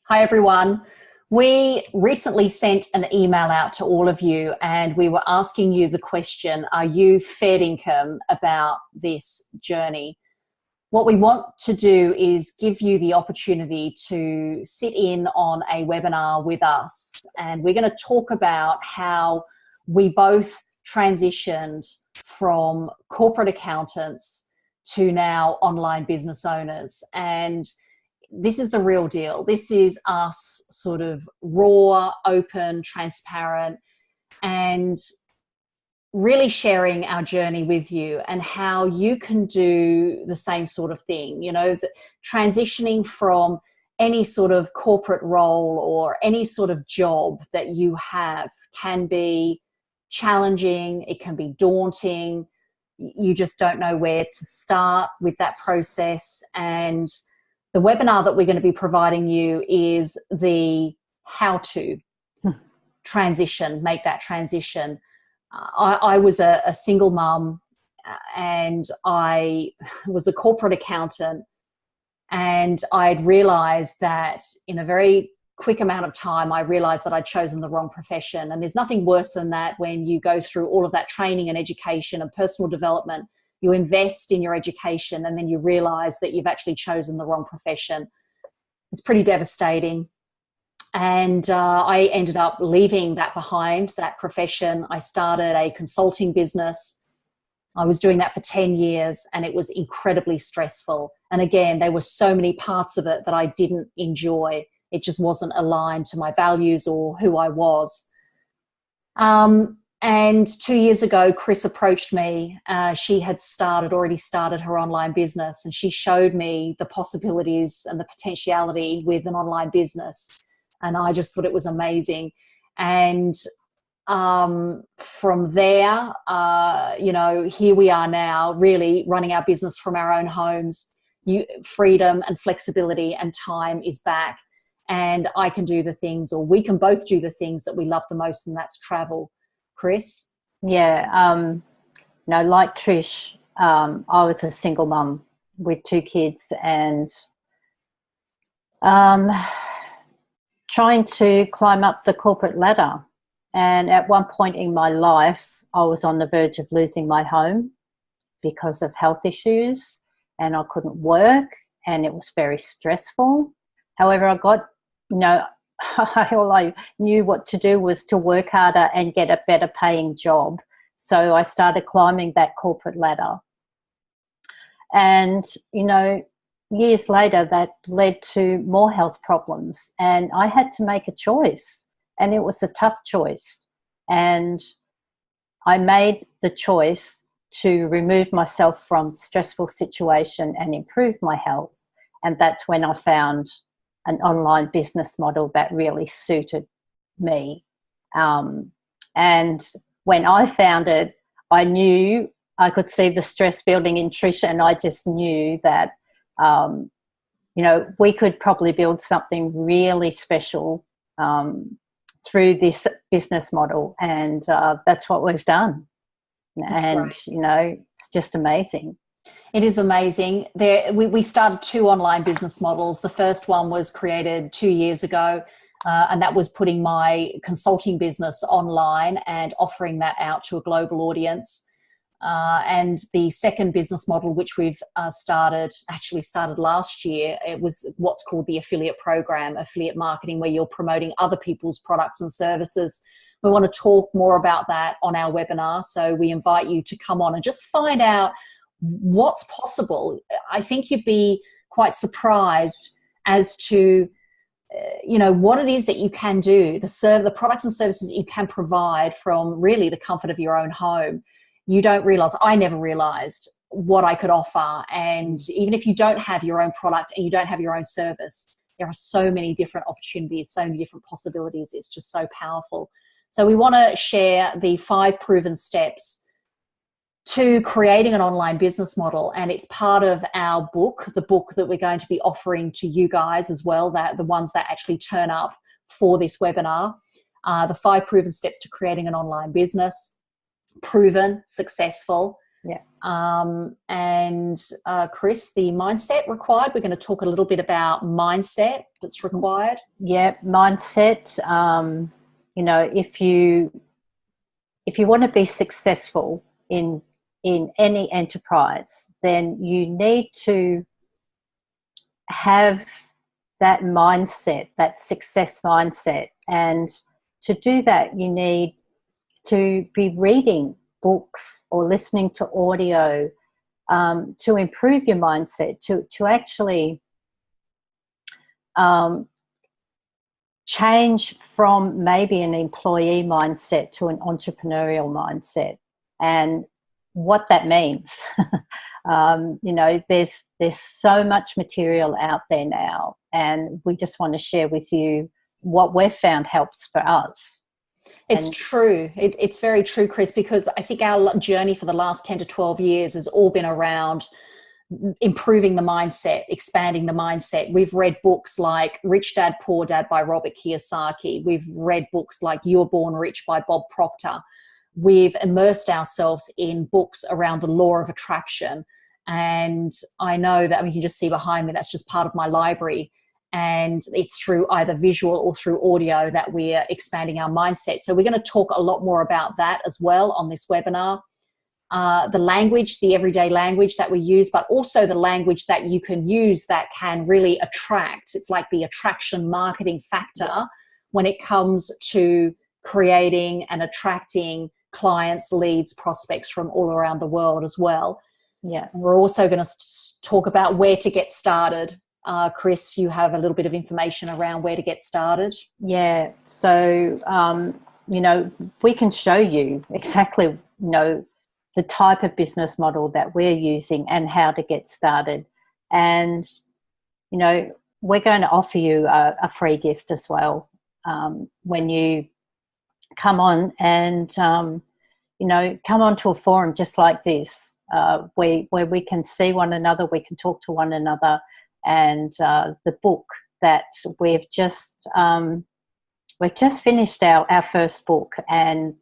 Hi, everyone. We recently sent an email out to all of you and we were asking you the question, are you fair income about this journey? What we want to do is give you the opportunity to sit in on a webinar with us, and we're going to talk about how we both transitioned from corporate accountants to now online business owners. And this is the real deal. This is us sort of raw, open, transparent, and really sharing our journey with you and how you can do the same sort of thing. You know, transitioning from any sort of corporate role or any sort of job that you have can be challenging. It can be daunting. You just don't know where to start with that process. And the webinar that we're going to be providing you is the how to transition, make that transition. I was a single mum and I was a corporate accountant, and I'd realized that in a very quick amount of time, I realized that I'd chosen the wrong profession. And there's nothing worse than that when you go through all of that training and education and personal development. You invest in your education and then you realize that you've actually chosen the wrong profession. It's pretty devastating. And I ended up leaving that behind, that profession. I started a consulting business. I was doing that for 10 years and it was incredibly stressful. And again, there were so many parts of it that I didn't enjoy. It just wasn't aligned to my values or who I was. And 2 years ago, Chris approached me. She had already started her online business, and she showed me the possibilities and the potentiality with an online business. And I just thought it was amazing. And from there, here we are now, really running our business from our own homes. Freedom and flexibility and time is back. And I can do the things, or we can both do the things that we love the most, and that's travel. Chris? Yeah, like Trish, I was a single mum with 2 kids and trying to climb up the corporate ladder. And at one point in my life, I was on the verge of losing my home because of health issues, and I couldn't work, and it was very stressful. However, all I knew what to do was to work harder and get a better paying job. So I started climbing that corporate ladder. And, years later, that led to more health problems. And I had to make a choice. And it was a tough choice. And I made the choice to remove myself from stressful situation and improve my health. And that's when I found an online business model that really suited me. And when I found it, I knew I could see the stress building in Trish, and I just knew that, we could probably build something really special through this business model. And that's what we've done. That's great. It's just amazing. It is amazing. We started 2 online business models. The first one was created 2 years ago, and that was putting my consulting business online and offering that out to a global audience. And the second business model, which we've started last year, it was what's called the affiliate program, affiliate marketing, where you're promoting other people's products and services. We want to talk more about that on our webinar. So we invite you to come on and just find out what's possible. I think you'd be quite surprised as to what it is that you can do, the products and services that you can provide from really the comfort of your own home. You don't realize, I never realized what I could offer. And even if you don't have your own product and you don't have your own service, there are so many different opportunities, so many different possibilities. It's just so powerful. So we want to share the 5 proven steps to creating an online business model, and it's part of our book, the book that we're going to be offering to you guys as well, that the ones that actually turn up for this webinar, the 5 proven steps to creating an online business. Proven, successful. Yeah. And Chris, the mindset required. We're going to talk a little bit about mindset that's required. Yeah, mindset. You know, if you want to be successful in any enterprise, then you need to have that mindset, that success mindset. And to do that, you need to be reading books or listening to audio to improve your mindset, to actually change from maybe an employee mindset to an entrepreneurial mindset. And what that means, you know, there's so much material out there now, and we just want to share with you what we've found helps for us. It's true. It's very true, Chris, because I think our journey for the last 10 to 12 years has all been around improving the mindset, expanding the mindset. We've read books like Rich Dad, Poor Dad by Robert Kiyosaki. We've read books like You Were Born Rich by Bob Proctor. We've immersed ourselves in books around the law of attraction. And I know that, I mean, you can just see behind me, that's just part of my library. And it's through either visual or through audio that we're expanding our mindset. So we're going to talk a lot more about that as well on this webinar. The language, the everyday language that we use, but also the language that you can use that can really attract. It's like the attraction marketing factor when it comes to creating and attracting clients, leads, prospects from all around the world as well. Yeah. And we're also going to talk about where to get started. Chris, you have a little bit of information around where to get started. Yeah. So, you know, we can show you exactly, you know, the type of business model that we're using and how to get started. And, you know, we're going to offer you a free gift as well when you come on and, you know, come onto a forum just like this, where we can see one another, we can talk to one another. And the book that we've just finished our first book, and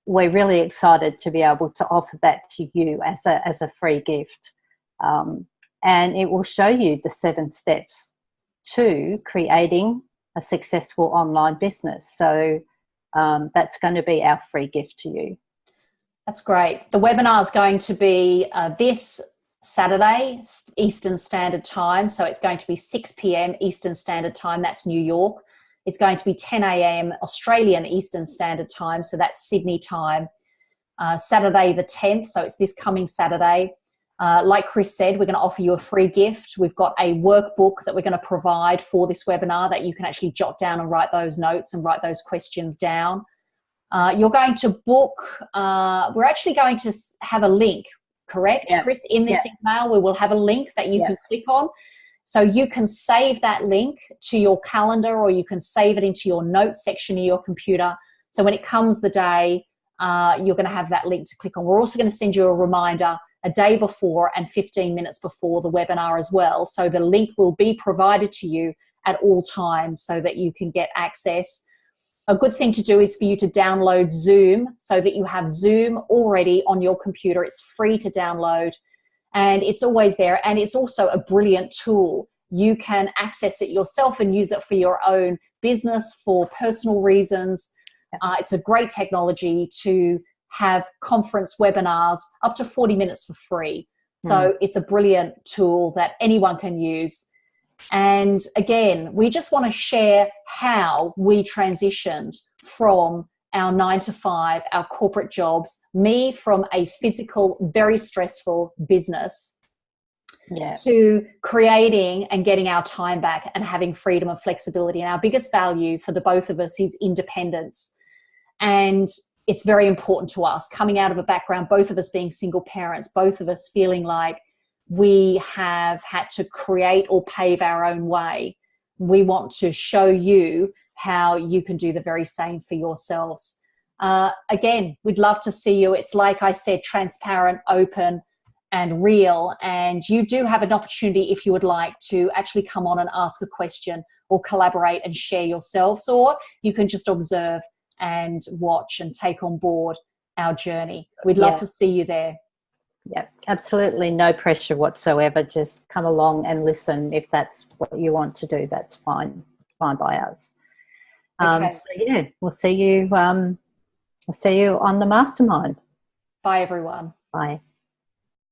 we're really excited to be able to offer that to you as a free gift. And it will show you the 7 steps to creating a successful online business. So that's going to be our free gift to you. That's great. The webinar is going to be this Saturday, Eastern Standard Time. So it's going to be 6 p.m. Eastern Standard Time. That's New York. It's going to be 10 a.m. Australian Eastern Standard Time. So that's Sydney time. Saturday the 10th. So it's this coming Saturday. Like Chris said, we're going to offer you a free gift. We've got a workbook that we're going to provide for this webinar that you can actually jot down and write those notes and write those questions down. You're going to book, we're actually going to have a link, correct, Yeah. Chris? In this email, we will have a link that you can click on. So you can save that link to your calendar, or you can save it into your notes section of your computer. So when it comes the day, you're going to have that link to click on. We're also going to send you a reminder a day before and 15 minutes before the webinar as well. So the link will be provided to you at all times so that you can get access. A good thing to do is for you to download Zoom so that you have Zoom already on your computer. It's free to download and it's always there. And it's also a brilliant tool. You can access it yourself and use it for your own business, for personal reasons. It's a great technology to have conference webinars up to 40 minutes for free. So it's a brilliant tool that anyone can use. And again, we just want to share how we transitioned from our 9-to-5, our corporate jobs, me from a physical, very stressful business, to creating and getting our time back and having freedom and flexibility. And our biggest value for the both of us is independence. And it's very important to us, coming out of a background, both of us being single parents, both of us feeling like we have had to create or pave our own way. We want to show you how you can do the very same for yourselves. Again, we'd love to see you. It's like I said, transparent, open, and real. And you do have an opportunity, if you would like, to actually come on and ask a question or collaborate and share yourselves, or you can just observe and watch and take on board our journey. We'd love to see you there. Yeah, absolutely no pressure whatsoever. Just come along and listen. If that's what you want to do, that's fine by us. Okay. So yeah, we'll see you on the mastermind. Bye, everyone. Bye.